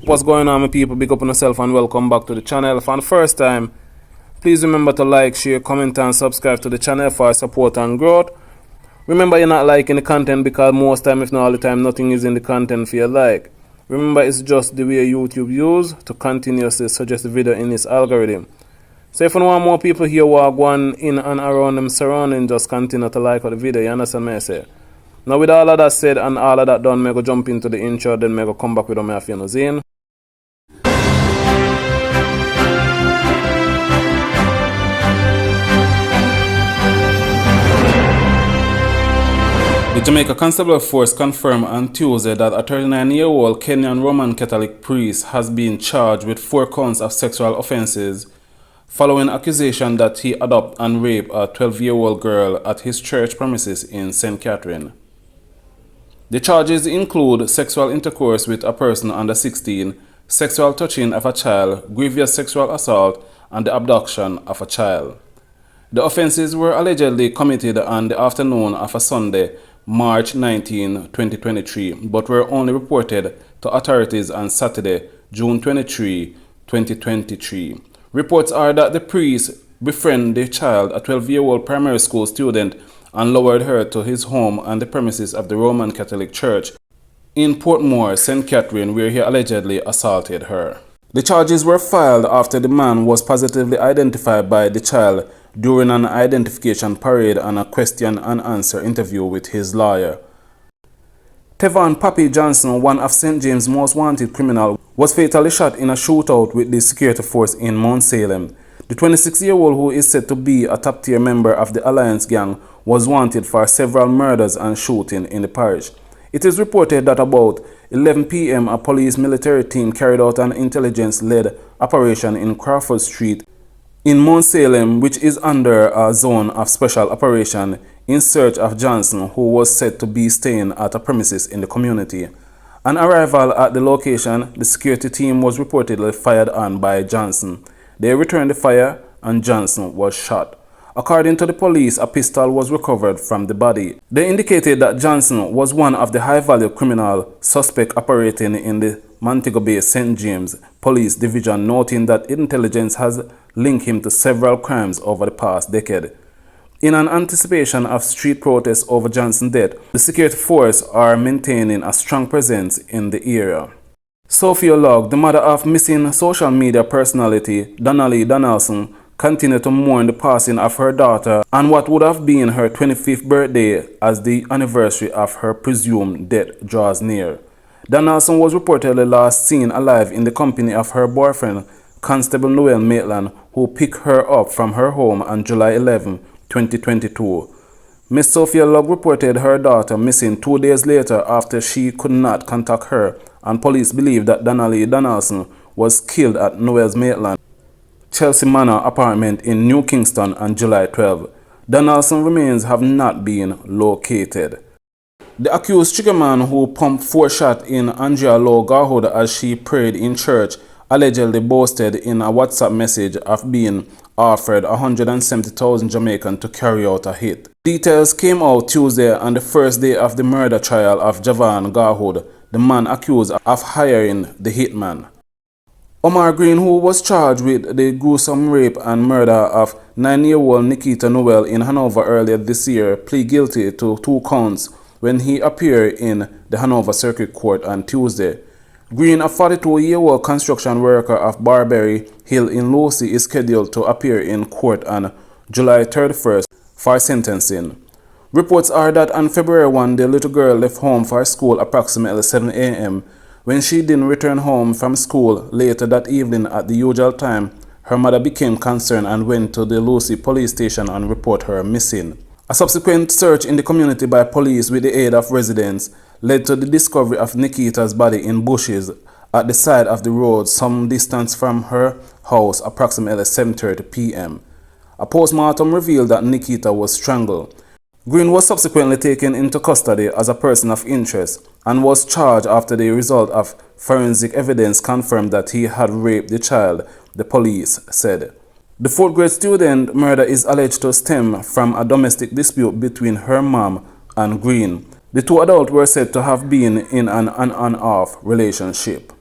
What's going on, my people? Big up on yourself and welcome back to the channel. For the first time, please remember to like, share, comment and subscribe to the channel for support and growth. Remember, you're not liking the content because most time, if not all the time, nothing is in the content for your like. Remember, it's just the way YouTube use to continuously suggest the video in its algorithm. So if you want more people here who are going in and around them surrounding, just continue to like the video. You understand me, I say? Now with all of that said and all of that done, I go jump into the intro, then I go come back with my afternoon zine. The Jamaica Constable Force confirmed on Tuesday that a 39-year-old Kenyan Roman Catholic priest has been charged with 4 counts of sexual offenses following accusation that he adopted and raped a 12-year-old girl at his church premises in St. Catherine. The charges include sexual intercourse with a person under 16, sexual touching of a child, grievous sexual assault, and the abduction of a child. The offenses were allegedly committed on the afternoon of a Sunday, March 19, 2023, but were only reported to authorities on Saturday, June 23, 2023. Reports are that the priest befriended the child, a 12-year-old primary school student, and lowered her to his home on the premises of the Roman Catholic Church in Portmore, St. Catherine, where he allegedly assaulted her. The charges were filed after the man was positively identified by the child during an identification parade and a question and answer interview with his lawyer. Tevon Papi Johnson, one of St. James' most wanted criminals, was fatally shot in a shootout with the security force in Mount Salem. The 26-year-old, who is said to be a top-tier member of the Alliance gang, was wanted for several murders and shootings in the parish. It is reported that about 11 p.m. a police military team carried out an intelligence-led operation in Crawford Street in Mount Salem, which is under a zone of special operation, in search of Johnson, who was said to be staying at a premises in the community. On arrival at the location, the security team was reportedly fired on by Johnson. They returned the fire and Johnson was shot. According to the police, a pistol was recovered from the body. They indicated that Johnson was one of the high-value criminal suspects operating in the Montego Bay St. James Police Division, noting that intelligence has linked him to several crimes over the past decade. In an anticipation of street protests over Johnson's death, the security force are maintaining a strong presence in the area. Sophia Log, the mother of missing social media personality Donnelly Donaldson, continued to mourn the passing of her daughter and what would have been her 25th birthday as the anniversary of her presumed death draws near. Donaldson was reportedly last seen alive in the company of her boyfriend, Constable Noel Maitland, who picked her up from her home on July 11, 2022. Miss Sophia Log reported her daughter missing 2 days later after she could not contact her, and police believe that Donnelly Donaldson was killed at Noel's Maitland Chelsea Manor apartment in New Kingston on July 12. Donaldson's remains have not been located. The accused triggerman, who pumped 4 shots in Andrea Lowe Garhood as she prayed in church, allegedly boasted in a WhatsApp message of being offered 170,000 Jamaican to carry out a hit. Details came out Tuesday on the first day of the murder trial of Tevon Garhood, the man accused of hiring the hitman. Omar Green, who was charged with the gruesome rape and murder of 9-year-old Nikita Noel in Hanover earlier this year, pleaded guilty to 2 counts when he appeared in the Hanover Circuit Court on Tuesday. Green, a 42-year-old construction worker of Barbary Hill in Lucy, is scheduled to appear in court on July 31st for sentencing. Reports are that on February 1, the little girl left home for school approximately 7 a.m. When she didn't return home from school later that evening at the usual time, her mother became concerned and went to the Lucy police station and reported her missing. A subsequent search in the community by police with the aid of residents led to the discovery of Nikita's body in bushes at the side of the road some distance from her house approximately 7:30 p.m. A postmortem revealed that Nikita was strangled. Green was subsequently taken into custody as a person of interest and was charged after the result of forensic evidence confirmed that he had raped the child, the police said. The 4th grade student murder is alleged to stem from a domestic dispute between her mom and Green. The 2 adults were said to have been in an on-off relationship.